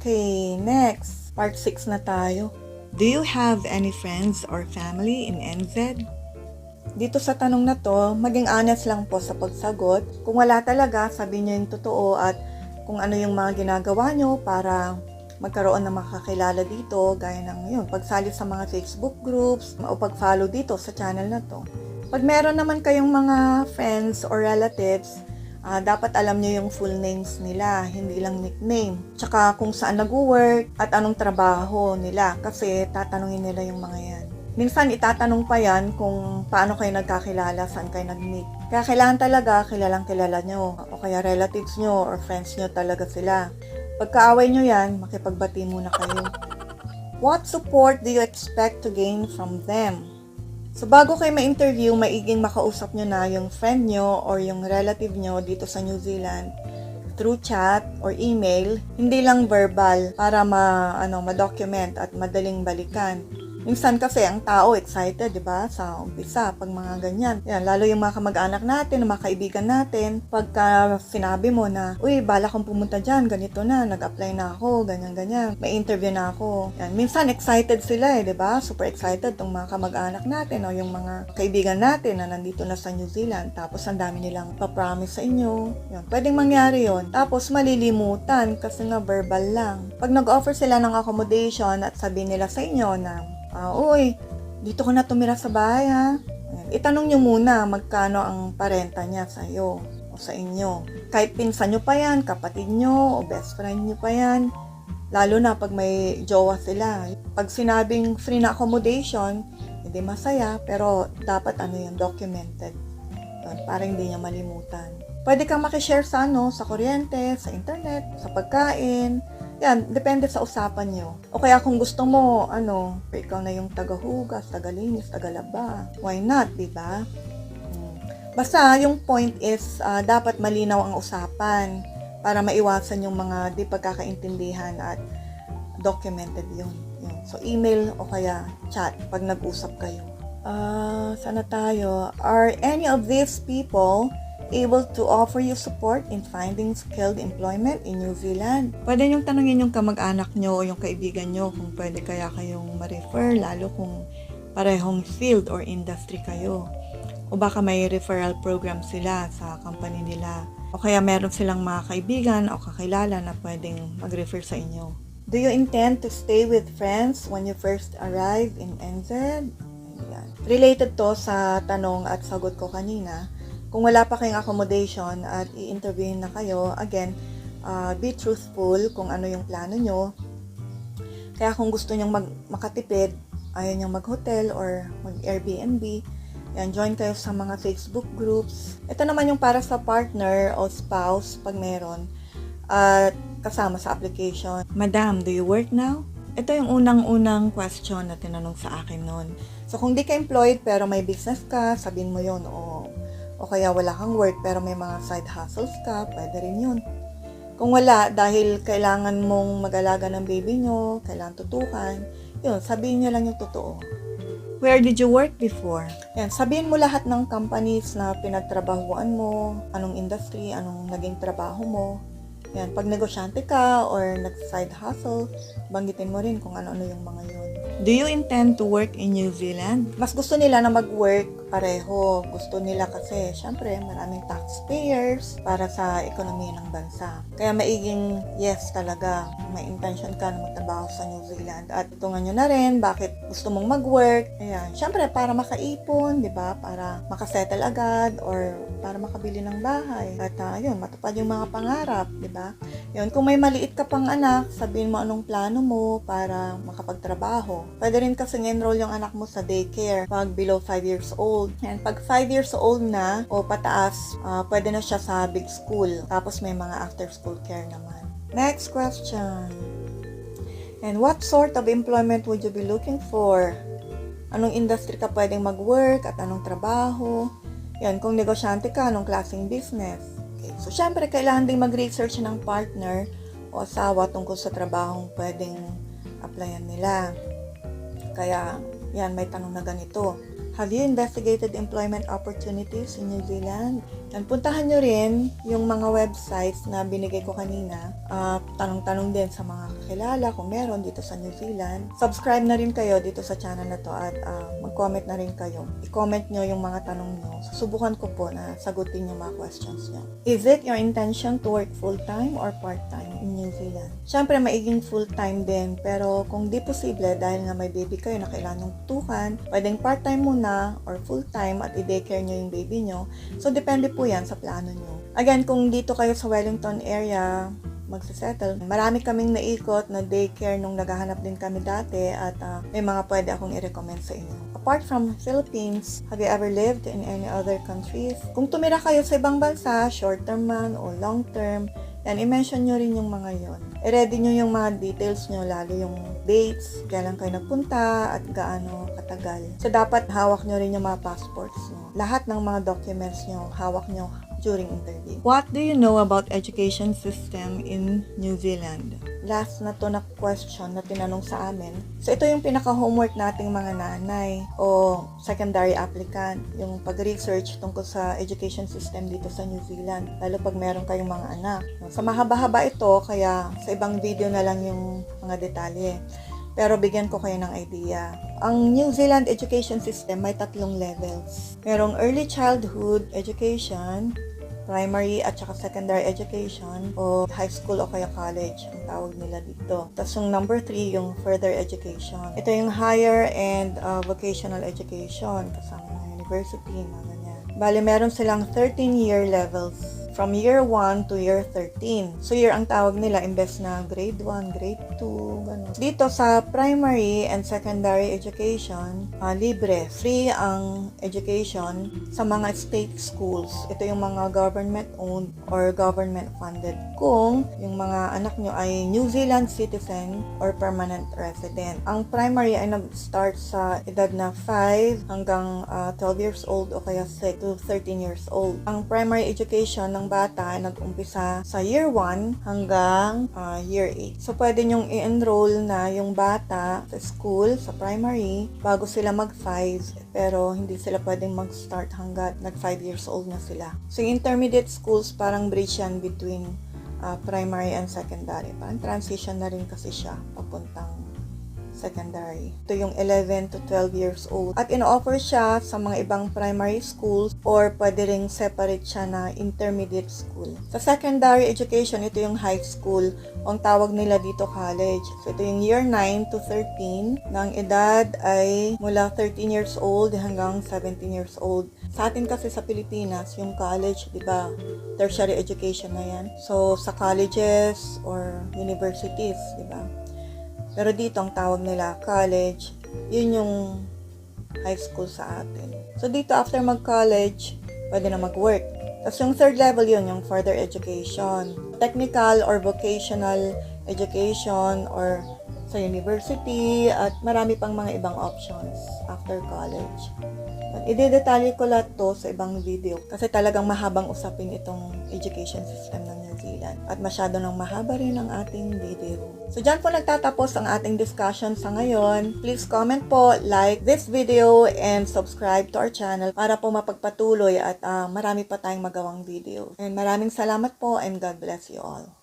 Okay, next. Part 6 na tayo. Do you have any friends or family in NZ? Dito sa tanong na to, maging honest lang po sa pagsagot. Kung wala talaga, sabihin nyo yung totoo at kung ano yung mga ginagawa nyo para magkaroon ng makakilala dito, gaya ng yun, pagsali sa mga Facebook groups o pag-follow dito sa channel na to. Pag meron naman kayong mga friends or relatives, dapat alam nyo yung full names nila, hindi lang nickname. Tsaka kung saan nag-work at anong trabaho nila kasi tatanungin nila yung mga yan. Minsan itatanong pa yan kung paano kayo nagkakilala, saan kayo nag-meet. Kaya kailangan talaga kilalang kilala nyo o kaya relatives nyo or friends nyo talaga sila. Pagkaaway nyo yan, makipagbati muna kayo. What support do you expect to gain from them? So bago kayo ma-interview, maiging makausap nyo na yung friend nyo or yung relative nyo dito sa New Zealand through chat or email, hindi lang verbal para ma-document at madaling balikan. Minsan kasi ang tao excited, 'di ba? Sa umpisa pag mga ganyan. Yan, lalo yung mga kamag-anak natin, mga kaibigan natin, pagka sinabi mo na, "Uy, bala kong pumunta diyan, ganito na, nag-apply na ako, ganyan-ganyan. May interview na ako." Yan, minsan excited sila 'di ba? Super excited tong mga kamag-anak natin o yung mga kaibigan natin na nandito na sa New Zealand. Tapos ang dami nilang pa-promise sa inyo. Yan, pwedeng mangyari 'yon. Tapos malilimutan kasi nga verbal lang. Pag nag-offer sila ng accommodation at sabihin nila sa inyo na uy, dito ko na tumira sa bahay ha. Itanong nyo muna magkano ang parenta niya sa iyo o sa inyo. Kahit pinsan nyo pa yan, kapatid nyo o best friend nyo pa yan. Lalo na pag may jowa sila. Pag sinabing free na accommodation, hindi masaya pero dapat yung documented. Para hindi niya malimutan. Pwede kang makishare sa sa kuryente, sa internet, sa pagkain. Yan, depende sa usapan nyo. O kaya kung gusto mo, ikaw na yung tagahugas, tagalinis, tagalaba. Why not, diba? Basta, yung point is, dapat malinaw ang usapan para maiwasan yung mga di pagkakaintindihan at documented yun. So, email o kaya chat pag nag-usap kayo. Sana tayo? Are any of these people able to offer you support in finding skilled employment in New Zealand? Pwede niyong tanungin yung kamag-anak nyo o yung kaibigan nyo kung pwede kaya kayong ma-refer, lalo kung parehong field or industry kayo. O baka may referral program sila sa company nila. O kaya meron silang mga kaibigan o kakilala na pwedeng mag-refer sa inyo. Do you intend to stay with friends when you first arrive in NZ? Ayan. Related to sa tanong at sagot ko kanina. Kung wala pa kayong accommodation at i-interviewin na kayo, again, be truthful kung ano yung plano nyo. Kaya kung gusto nyong makatipid, ayaw nyong mag-hotel or mag-Airbnb, yan, join kayo sa mga Facebook groups. Ito naman yung para sa partner o spouse pag meron at kasama sa application. Madam, do you work now? Ito yung unang-unang question na tinanong sa akin noon. So kung di ka employed pero may business ka, sabihin mo yun, o kaya wala kang work pero may mga side hustles ka, pwede rin yun. Kung wala, dahil kailangan mong mag-alaga ng baby nyo, kailangan tutukan, yun, sabihin nyo lang yung totoo. Where did you work before? Yan, sabihin mo lahat ng companies na pinagtrabahuan mo, anong industry, anong naging trabaho mo. Yan, pag negosyante ka or nag-side hustle, banggitin mo rin kung ano-ano yung mga yun. Do you intend to work in New Zealand? Mas gusto nila na mag-work pareho. Gusto nila kasi, syempre, maraming taxpayers para sa ekonomiya ng bansa. Kaya maiging yes talaga. May intention ka na magtrabaho sa New Zealand. At tungan nyo na rin, bakit gusto mong mag-work. Ayan, syempre, para makaipon, di ba? Para makasettle agad or para makabili ng bahay. At yun, matupad yung mga pangarap, di ba? Yun, kung may maliit ka pang anak, sabihin mo anong plano mo para makapagtrabaho. Pwede rin kasi enroll yung anak mo sa daycare pag below 5 years old. And pag 5 years old na o pataas, pwede na siya sa big school. Tapos may mga after school care naman. Next question. And what sort of employment would you be looking for? Anong industry ka pwedeng mag-work at anong trabaho? Yan, kung negosyante ka, anong klaseng business? Okay. So, syempre, kailangan ding mag-research ng partner o asawa tungkol sa trabahong pwedeng applyan nila. Kaya, yan, may tanong na ganito. Have you investigated employment opportunities in New Zealand? Yan, puntahan nyo rin yung mga websites na binigay ko kanina. Tanong-tanong din sa mga kakilala kung meron dito sa New Zealand. Subscribe na rin kayo dito sa channel na to at mag-comment na rin kayo. I-comment nyo yung mga tanong nyo. Susubukan ko po na sagutin yung mga questions nyo. Is it your intention to work full-time or part-time in New Zealand? Siyempre, maiging full-time din. Pero kung di posible, dahil nga may baby kayo na kailangan yung tukan, pwedeng part-time muna or full-time at i-daycare nyo yung baby nyo. So, depende po yan sa plano nyo. Again, kung dito kayo sa Wellington area, magsisettle. Marami kaming naikot na daycare nung naghahanap din kami dati at may mga pwede akong i-recommend sa inyo. Apart from Philippines, have you ever lived in any other countries? Kung tumira kayo sa ibang bansa, short term man o long term, yan, i-mention nyo rin yung mga yon. I-ready nyo yung mga details nyo, lalo yung dates, kailan kayo nagpunta at gaano katagal. So, dapat hawak nyo rin yung mga passports nyo. Lahat ng mga documents nyo, hawak nyo during interview. What do you know about education system in New Zealand? Last na to na question na tinanong sa amin. So, ito yung pinaka-homework nating mga nanay o secondary applicant, yung pag-research tungkol sa education system dito sa New Zealand, lalo pag meron kayong mga anak. Sa mahaba-haba ito, kaya sa ibang video na lang yung mga detalye. Pero bigyan ko kayo ng idea. Ang New Zealand education system may 3 levels. Merong early childhood education, primary at saka secondary education o high school o kaya college ang tawag nila dito. Tapos yung number 3, yung further education. Ito yung higher and vocational education kasama ng university, mga ganyan. Bale, meron silang 13-year levels from year 1 to year 13. So, year ang tawag nila imbes na grade 1, grade 2, ganun. Dito sa primary and secondary education, libre, free ang education sa mga state schools. Ito yung mga government-owned or government-funded. Kung yung mga anak nyo ay New Zealand citizen or permanent resident. Ang primary ay nag-start sa edad na 5 hanggang 12 years old o kaya 6 to 13 years old. Ang primary education ng bata ay nag-umpisa sa year 1 hanggang year 8. So, pwede nyong i-enroll na yung bata sa school, sa primary, bago sila mag-5, pero hindi sila pwedeng mag-start hanggat nag-5 years old na sila. So, yung intermediate schools, parang bridge yan between primary and secondary. Parang transition na rin kasi siya papuntang secondary. Ito yung 11 to 12 years old. At ino-offer siya sa mga ibang primary schools or pwede ring separate siya na intermediate school. Sa secondary education, ito yung high school. Ang tawag nila dito college. So, ito yung year 9 to 13. Nang edad ay mula 13 years old hanggang 17 years old. Sa atin kasi sa Pilipinas, yung college, di ba, tertiary education na yan. So, sa colleges or universities, di ba? Pero dito, ang tawag nila, college, yun yung high school sa atin. So, dito, after mag-college, pwede na mag-work. Tapos, yung third level yun, yung further education. Technical or vocational education or sa university at marami pang mga ibang options after college. Idedetalye ko lahat to sa ibang video kasi talagang mahabang usapin itong education system ng New Zealand at masyado nang mahaba rin ang ating video. So, dyan po nagtatapos ang ating discussion sa ngayon. Please comment po, like this video, and subscribe to our channel para po mapagpatuloy at marami pa tayong magawang video. And maraming salamat po and God bless you all.